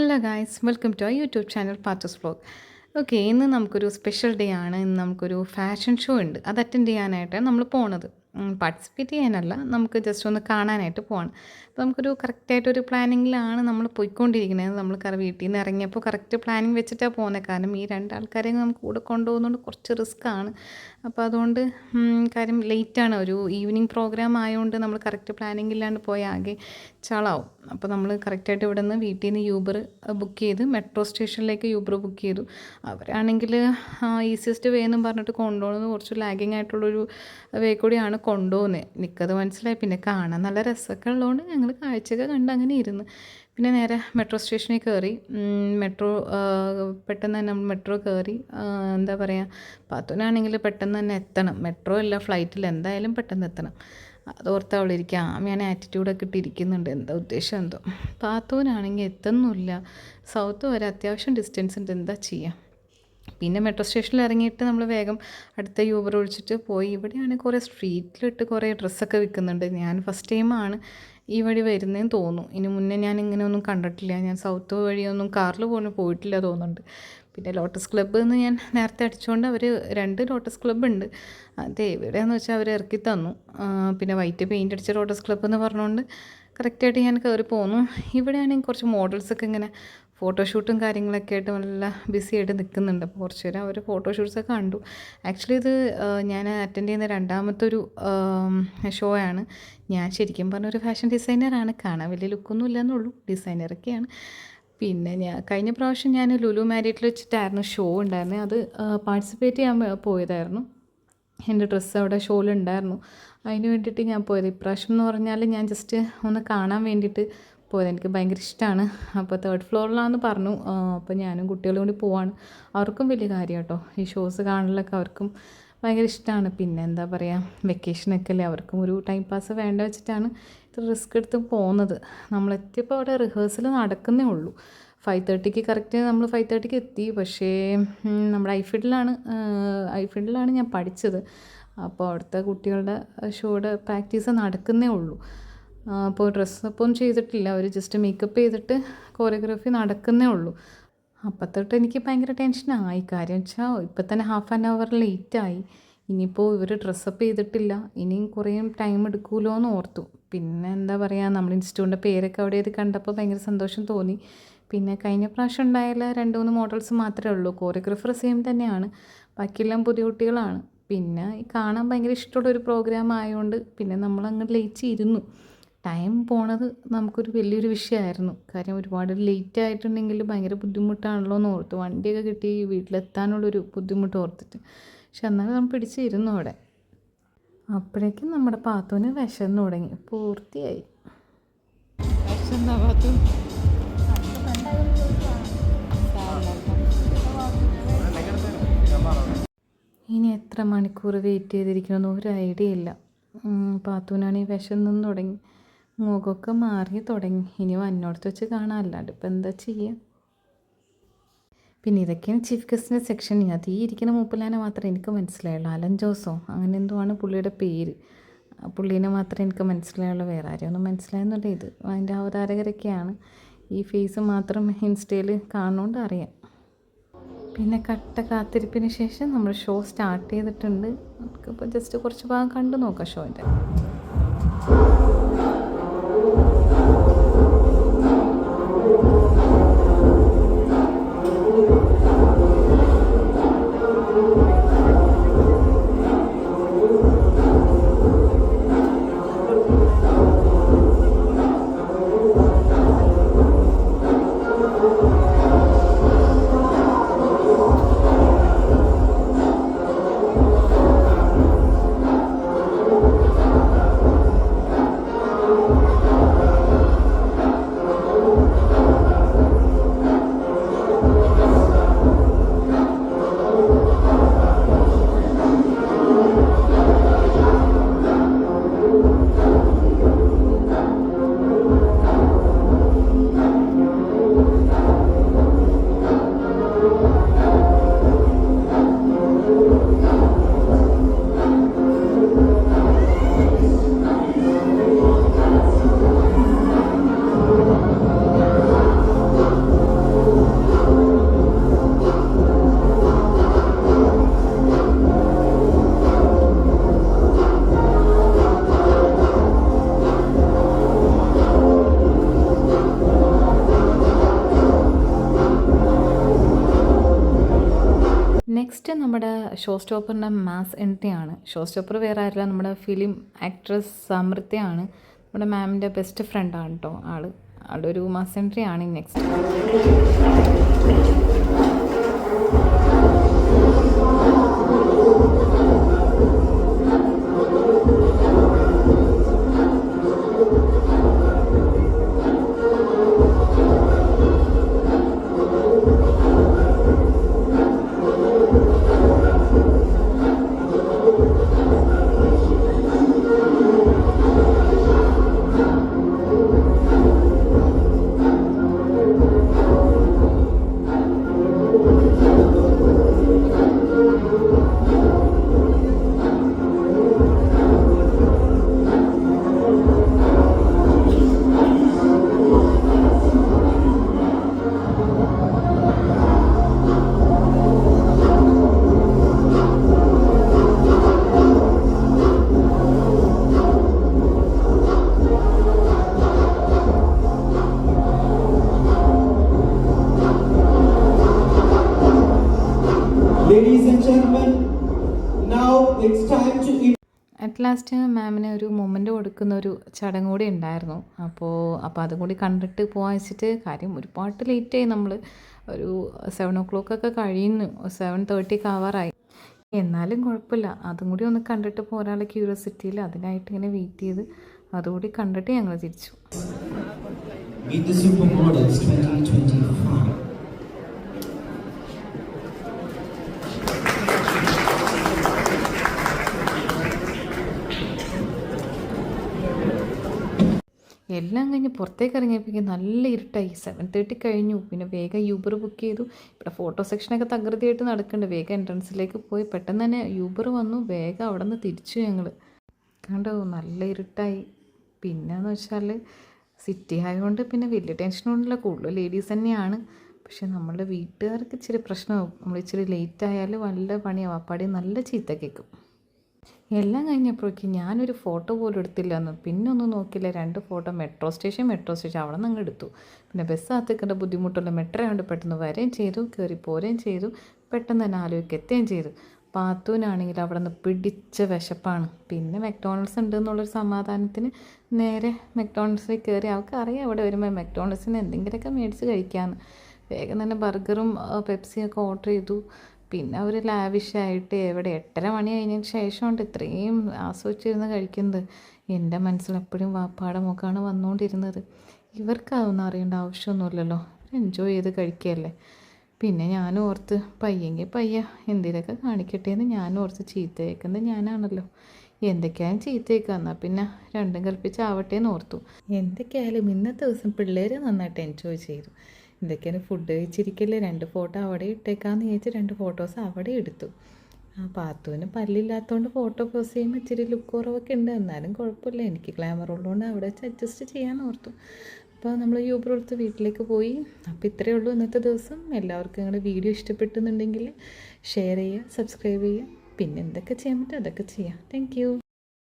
Hello guys, welcome to our YouTube channel Pathoos vlog. Okay, ഇന്ന് നമുക്കൊരു special day ആണ്. ഇന്ന് നമുക്കൊരു ഫാഷൻ ഷോ ഉണ്ട്. അത് അറ്റൻഡ് ചെയ്യാനായിട്ടാണ് നമ്മൾ പോണത്. പാർട്ടിസിപ്പേറ്റ് ചെയ്യാനല്ല, നമുക്ക് ജസ്റ്റ് ഒന്ന് കാണാനായിട്ട് പോവാണ്. അപ്പോൾ നമുക്കൊരു കറക്റ്റായിട്ടൊരു പ്ലാനിങ്ങിലാണ് നമ്മൾ പോയിക്കൊണ്ടിരിക്കുന്നത്. നമ്മൾ വീട്ടിൽ നിന്ന് ഇറങ്ങിയപ്പോൾ കറക്റ്റ് പ്ലാനിങ് വെച്ചിട്ടാണ് പോകുന്നത്. കാരണം ഈ രണ്ടാൾക്കാരെ നമുക്ക് കൂടെ കൊണ്ടുപോകുന്നതുകൊണ്ട് കുറച്ച് റിസ്ക്കാണ്. അപ്പോൾ അതുകൊണ്ട് കാര്യം ലേറ്റാണ്. ഒരു ഈവനിങ് പ്രോഗ്രാം ആയതുകൊണ്ട് നമ്മൾ കറക്റ്റ് പ്ലാനിങ് ഇല്ലാണ്ട് പോയാൽ ആകെ ചളാവും. അപ്പോൾ നമ്മൾ കറക്റ്റായിട്ട് ഇവിടെ നിന്ന് വീട്ടിൽ നിന്ന് യൂബർ ബുക്ക് ചെയ്ത് മെട്രോ സ്റ്റേഷനിലേക്ക് യൂബർ ബുക്ക് ചെയ്തു. അവരാണെങ്കിൽ ഈസിയസ്റ്റ് വേ എന്നും പറഞ്ഞിട്ട് കൊണ്ടുപോകുന്നത് കുറച്ച് ലാഗിങ് ആയിട്ടുള്ളൊരു വേ കൂടിയാണ് കൊണ്ടുപോകുന്നത്. എനിക്കത് മനസ്സിലായി. പിന്നെ കാണാൻ നല്ല രസമൊക്കെ ഉള്ളതുകൊണ്ട് ഞങ്ങൾ കാഴ്ചയൊക്കെ കണ്ട് അങ്ങനെ ഇരുന്ന് പിന്നെ നേരെ മെട്രോ സ്റ്റേഷനിൽ കയറി. പെട്ടെന്ന് തന്നെ നമ്മൾ മെട്രോ കയറി. എന്താ പറയുക, പാത്തുനാണെങ്കിൽ പെട്ടെന്ന് തന്നെ എത്തണം. മെട്രോ അല്ല, ഫ്ലൈറ്റിൽ എന്തായാലും പെട്ടെന്ന് എത്തണം. അതോർത്ത് അവളിരിക്കുക. ഞാൻ ആറ്റിറ്റ്യൂഡൊക്കെ ഇട്ടിരിക്കുന്നുണ്ട്. എന്താ ഉദ്ദേശം എന്തോ. പാത്തൂനാണെങ്കിൽ എത്തുന്നില്ല. സൗത്ത് വരെ അത്യാവശ്യം ഡിസ്റ്റൻസ് ഉണ്ട്. എന്താ ചെയ്യുക. പിന്നെ മെട്രോ സ്റ്റേഷനിൽ ഇറങ്ങിയിട്ട് നമ്മൾ വേഗം അടുത്ത യൂബർ വിളിച്ചിട്ട് പോയി. ഇവിടെയാണെങ്കിൽ കുറേ സ്ട്രീറ്റിലിട്ട് കുറേ ഡ്രസ്സൊക്കെ വിൽക്കുന്നുണ്ട്. ഞാൻ ഫസ്റ്റ് ടൈമാണ് ഈ വഴി വരുന്നതെന്ന് തോന്നുന്നു. ഇനി മുന്നേ ഞാൻ ഇങ്ങനെ ഒന്നും കണ്ടിട്ടില്ല. ഞാൻ സൗത്ത് വഴിയൊന്നും കാറിൽ പോലും പോയിട്ടില്ല തോന്നുന്നുണ്ട്. പിന്നെ ലോട്ടസ് ക്ലബ്ബ് എന്ന് ഞാൻ നേരത്തെ അടിച്ചുകൊണ്ട് അവർ 2 ലോട്ടസ് ക്ലബ്ബ് ഉണ്ട്. അത് എവിടെയാണെന്ന് വെച്ചാൽ അവർ ഇറക്കി തന്നു. പിന്നെ വൈറ്റ് പെയിൻ്റ് അടിച്ച ലോട്ടസ് ക്ലബ്ബ് എന്ന് പറഞ്ഞുകൊണ്ട് കറക്റ്റായിട്ട് ഞാൻ കയറി പോന്നു. ഇവിടെയാണെങ്കിൽ കുറച്ച് മോഡൽസൊക്കെ ഇങ്ങനെ ഫോട്ടോഷൂട്ടും കാര്യങ്ങളൊക്കെ ആയിട്ട് നല്ല ബിസി ആയിട്ട് നിൽക്കുന്നുണ്ട്. അപ്പോൾ കുറച്ച് നേരം അവർ ഫോട്ടോഷൂട്ട്സൊക്കെ കണ്ടു. ആക്ച്വലി ഇത് ഞാൻ അറ്റൻഡ് ചെയ്യുന്ന രണ്ടാമത്തെ ഒരു ഷോ ആണ്. ഞാൻ ശരിക്കും പറഞ്ഞൊരു ഫാഷൻ ഡിസൈനറാണ്. കാണാൻ വലിയ ലുക്കൊന്നും ഇല്ലെന്നുള്ളൂ, ഡിസൈനറൊക്കെയാണ്. പിന്നെ കഴിഞ്ഞ പ്രാവശ്യം ഞാൻ ലുലു മാരിയറ്റിൽ വെച്ചിട്ടായിരുന്നു ഷോ ഉണ്ടായിരുന്നത്. അത് പാർട്ടിസിപ്പേറ്റ് ചെയ്യാൻ പോയതായിരുന്നു. എൻ്റെ ഡ്രസ്സ് അവിടെ ഷോയിലുണ്ടായിരുന്നു. അതിന് വേണ്ടിയിട്ട് ഞാൻ പോയത്. ഇപ്രാവശ്യം എന്ന് പറഞ്ഞാൽ ഞാൻ ജസ്റ്റ് ഒന്ന് കാണാൻ വേണ്ടിയിട്ട് പോയത്. എനിക്ക് ഭയങ്കര ഇഷ്ടമാണ്. അപ്പോൾ 3rd ഫ്ലോറിലാണെന്ന് പറഞ്ഞു. അപ്പോൾ ഞാനും കുട്ടികളും കൂടി പോവാണ്. അവർക്കും വലിയ കാര്യം കേട്ടോ, ഈ ഷോസ് കാണലൊക്കെ അവർക്കും ഭയങ്കര ഇഷ്ടമാണ്. പിന്നെ എന്താ പറയുക, വെക്കേഷനൊക്കെ അല്ലേ, അവർക്കും ഒരു ടൈം പാസ് വേണ്ട വെച്ചിട്ടാണ് ഇത്ര റിസ്ക് എടുത്ത് പോകുന്നത്. നമ്മളെത്തിയപ്പോൾ അവിടെ റിഹേഴ്സൽ നടക്കുന്നേ ഉള്ളൂ. 5:30 കറക്റ്റ് നമ്മൾ 5:30 എത്തി. പക്ഷേ നമ്മുടെ ഐഫീൽഡിലാണ് ഞാൻ പഠിച്ചത്. അപ്പോൾ അവിടുത്തെ കുട്ടികളുടെ ഷോയുടെ പ്രാക്ടീസ് നടക്കുന്നേ ഉള്ളൂ. അപ്പോൾ ഡ്രസ്സപ്പ് ഒന്നും ചെയ്തിട്ടില്ല. അവർ ജസ്റ്റ് മേക്കപ്പ് ചെയ്തിട്ട് കോറിയോഗ്രാഫി നടക്കുന്നേ ഉള്ളൂ. അപ്പം തൊട്ട് എനിക്ക് ഭയങ്കര ടെൻഷനായി. കാര്യം വെച്ചാൽ ഇപ്പം തന്നെ ഹാഫ് ആൻ അവർ ലേറ്റായി. ഇനിയിപ്പോൾ ഇവർ ഡ്രസ്സപ്പ് ചെയ്തിട്ടില്ല, ഇനിയും കുറേ ടൈം എടുക്കുമല്ലോ എന്ന് ഓർത്തു. പിന്നെ എന്താ പറയുക, നമ്മൾ ഇൻസ്റ്റിറ്റ്യൂട്ടിൻ്റെ പേരൊക്കെ അവിടെ ഇത് കണ്ടപ്പോൾ ഭയങ്കര സന്തോഷം തോന്നി. പിന്നെ കഴിഞ്ഞ പ്രാവശ്യം ഉണ്ടായാൽ 2-3 മോഡൽസ് മാത്രമേ ഉള്ളൂ. കോറിയോഗ്രാഫർ സെയിം തന്നെയാണ്, ബാക്കിയെല്ലാം പുതിയ കുട്ടികളാണ്. പിന്നെ കാണാൻ ഭയങ്കര ഇഷ്ടമുള്ളൊരു പ്രോഗ്രാം ആയതുകൊണ്ട് പിന്നെ നമ്മളങ്ങ് ലേറ്റ് ഇരുന്നു. ടൈം പോണത് നമുക്കൊരു വലിയൊരു വിഷയമായിരുന്നു. കാര്യം ഒരുപാട് ലേറ്റ് ആയിട്ടുണ്ടെങ്കിൽ ഭയങ്കര ബുദ്ധിമുട്ടാണല്ലോ എന്ന് ഓർത്തു. വണ്ടിയൊക്കെ കിട്ടി വീട്ടിലെത്താനുള്ളൊരു ബുദ്ധിമുട്ട് ഓർത്തിട്ട്. പക്ഷെ എന്നാലും നമ്മൾ പിടിച്ചിരുന്നു അവിടെ. അപ്പോഴേക്കും നമ്മുടെ പാത്തുവിന് വിശന്ന് തുടങ്ങി. പൂർത്തിയായി. വിശന്നാ പാത്തു? ഇനി എത്ര മണിക്കൂർ വെയിറ്റ് ചെയ്തിരിക്കണമെന്ന് ഒരു ഐഡിയ ഇല്ല. പാത്തുവിനാണെങ്കിൽ വിശന്നും തുടങ്ങി, മുഖമൊക്കെ മാറി തുടങ്ങി. ഇനി വന്നോടത്ത് വെച്ച് കാണാൻ, അല്ലാണ്ട് ഇപ്പം എന്താ ചെയ്യുക. പിന്നെ ഇതൊക്കെയാണ് ചീഫ് ഗസ്റ്റിൻ്റെ സെക്ഷൻ. അത് ഈ ഇരിക്കുന്ന മൂപ്പലാനെ മാത്രമേ എനിക്ക് മനസ്സിലായുള്ളൂ. അലൻ ജോസോ അങ്ങനെ എന്തോ ആണ് പുള്ളിയുടെ പേര്. പുള്ളീനെ മാത്രമേ എനിക്ക് മനസ്സിലായുള്ളൂ. വേറെ ആരെയും ഒന്നും മനസ്സിലായെന്നില്ല. ഇത് അതിൻ്റെ അവതാരകരൊക്കെയാണ്. ഈ ഫേസ് മാത്രം ഇൻസ്റ്റയിൽ കാണുന്നതുകൊണ്ട് അറിയാം. പിന്നെ കാത്തിരിപ്പിന് ശേഷം നമ്മൾ ഷോ സ്റ്റാർട്ട് ചെയ്തിട്ടുണ്ട്. നമുക്കിപ്പോൾ ജസ്റ്റ് കുറച്ച് ഭാഗം കണ്ടു നോക്കാം ഷോൻ്റെ. നെക്സ്റ്റ് നമ്മുടെ ഷോ സ്റ്റോപ്പറിൻ്റെ മാസ് എൻട്രി ആണ്. ഷോ സ്റ്റോപ്പർ വേറെ ആരില്ല, നമ്മുടെ ഫിലിം ആക്ട്രസ് സമൃദ്ധയാണ്. നമ്മുടെ മാമിൻ്റെ ബെസ്റ്റ് ഫ്രണ്ടാണ് കേട്ടോ ആളുടെ ഒരു മാസ് എൻട്രി ആണ് next. Ladies and gentlemen, now it's time to eat. At last മാമിന് ഒരു മൊമെൻ്റ് കൊടുക്കുന്ന ഒരു ചടങ്ങ് കൂടി ഉണ്ടായിരുന്നു. അപ്പോൾ അതും കൂടി കണ്ടിട്ട് പോകാൻ വെച്ചിട്ട്, കാര്യം ഒരുപാട് ലേറ്റായി, നമ്മൾ ഒരു 7 o'clock ഒക്കെ കഴിയുന്നു, 7:30 ആവാറായി. എന്നാലും കുഴപ്പമില്ല, അതും കൂടി ഒന്ന് കണ്ടിട്ട് പോരാനുള്ള ക്യൂരിയോസിറ്റിയിൽ അതിനായിട്ട് ഇങ്ങനെ വെയിറ്റ് ചെയ്ത് അതുകൂടി കണ്ടിട്ട് ഞങ്ങൾ തിരിച്ചു. Meet the Supermodels 2025. എല്ലാം കഴിഞ്ഞ് പുറത്തേക്ക് ഇറങ്ങിയപ്പോഴേക്കും നല്ല ഇരുട്ടായി. 7:30 കഴിഞ്ഞു. പിന്നെ വേഗം യൂബർ ബുക്ക് ചെയ്തു. ഇവിടെ ഫോട്ടോ സെക്ഷനൊക്കെ തകൃതിയായിട്ട് നടക്കുന്നുണ്ട്. വേഗം എൻട്രൻസിലേക്ക് പോയി പെട്ടെന്ന് തന്നെ യൂബർ വന്നു. വേഗം അവിടെ നിന്ന് തിരിച്ചു ഞങ്ങൾ. കണ്ടോ, നല്ല ഇരുട്ടായി. പിന്നെയെന്ന് വെച്ചാൽ സിറ്റി ആയതുകൊണ്ട് പിന്നെ വലിയ ടെൻഷനൊന്നുമില്ല, കൂടുതൽ ലേഡീസ് തന്നെയാണ്. പക്ഷെ നമ്മളുടെ വീട്ടുകാർക്ക് ഇച്ചിരി പ്രശ്നമാകും. നമ്മൾ ഇച്ചിരി ലേറ്റ് ആയാൽ നല്ല പണിയാവും. അപ്പാടി നല്ല ചീത്ത കേൾക്കും. എല്ലാം കഴിഞ്ഞപ്പോഴേക്കും ഞാനൊരു ഫോട്ടോ പോലും എടുത്തില്ല എന്ന്. പിന്നെ ഒന്നും നോക്കില്ല, 2 ഫോട്ടോ മെട്രോ സ്റ്റേഷൻ അവിടെ നിന്ന് അങ്ങ് എടുത്തു. പിന്നെ ബസ് ആത്തേക്കേണ്ട ബുദ്ധിമുട്ടുള്ള മെട്രോ ആയതുകൊണ്ട് പെട്ടെന്ന് വരികയും ചെയ്തു, കയറി പോരുകയും ചെയ്തു, പെട്ടെന്ന് തന്നെ ആലോചിക്ക് എത്തുകയും ചെയ്തു. പാത്തൂനാണെങ്കിൽ അവിടെ നിന്ന് പിടിച്ച വിശപ്പാണ്. പിന്നെ മെക്ഡോണൾഡ്സ് ഉണ്ട് എന്നുള്ളൊരു സമാധാനത്തിന് നേരെ മെക്ഡോണൾഡ്സിൽ കയറി. അവൾക്ക് അറിയാം അവിടെ വരുമ്പോൾ മെക്ഡോണൾഡ്സിന് എന്തെങ്കിലുമൊക്കെ മേടിച്ച് കഴിക്കാമെന്ന്. വേഗം തന്നെ ബർഗറും പെപ്സിയൊക്കെ ഓർഡർ ചെയ്തു. പിന്നെ അവർ ലാവിഷായിട്ട് എവിടെ 8:30 മണി കഴിഞ്ഞതിന് ശേഷമുണ്ട് ഇത്രയും ആസ്വദിച്ചിരുന്ന് കഴിക്കുന്നത്. എൻ്റെ മനസ്സിലെപ്പോഴും വാപ്പാടെ മുഖമാണ് വന്നുകൊണ്ടിരുന്നത്. ഇവർക്കതൊന്നും അറിയേണ്ട ആവശ്യമൊന്നുമില്ലല്ലോ, എൻജോയ് ചെയ്ത് കഴിക്കുകയല്ലേ. പിന്നെ ഞാനും ഓർത്ത് പയ്യെങ്കിൽ പയ്യ എന്തെങ്കിലുമൊക്കെ കാണിക്കട്ടെ എന്ന് ഞാനും ഓർത്ത്. ചീത്ത കേൾക്കുന്നത് ഞാനാണല്ലോ, എന്തൊക്കെയായാലും ചീത്ത കേൾക്കുക, എന്നാൽ പിന്നെ രണ്ടും കൽപ്പിച്ചാവട്ടെ എന്ന് ഓർത്തു. എന്തൊക്കെയായാലും ഇന്നത്തെ ദിവസം പിള്ളേർ നന്നായിട്ട് എൻജോയ് ചെയ്തു. എന്തൊക്കെയാണ് ഫുഡ് കഴിച്ചിരിക്കല്ലേ, 2 ഫോട്ടോ അവിടെ ഇട്ടേക്കാന്ന് ചോദിച്ച് 2 ഫോട്ടോസ് അവിടെ എടുത്തു. പാത്തുവിന് പല്ലില്ലാത്തതുകൊണ്ട് ഫോട്ടോ പോസ്റ്റ് ചെയ്യുമ്പോൾ ഇച്ചിരി ലുക്ക് കുറവൊക്കെ ഉണ്ട്, എന്നാലും കുഴപ്പമില്ല, എനിക്ക് ഗ്ലാമർ ഉള്ളതുകൊണ്ട് അവിടെ വെച്ച് അഡ്ജസ്റ്റ് ചെയ്യാമെന്ന് ഓർത്തു. അപ്പോൾ നമ്മൾ യൂബർ എടുത്ത് വീട്ടിലേക്ക് പോയി. അപ്പോൾ ഇത്രയേ ഉള്ളൂ ഇന്നത്തെ ദിവസം. എല്ലാവർക്കും നിങ്ങളുടെ വീഡിയോ ഇഷ്ടപ്പെട്ടുന്നുണ്ടെങ്കിൽ ഷെയർ ചെയ്യുക, സബ്സ്ക്രൈബ് ചെയ്യുക, പിന്നെ എന്തൊക്കെ ചെയ്യാൻ പറ്റും അതൊക്കെ ചെയ്യാം. Thank you.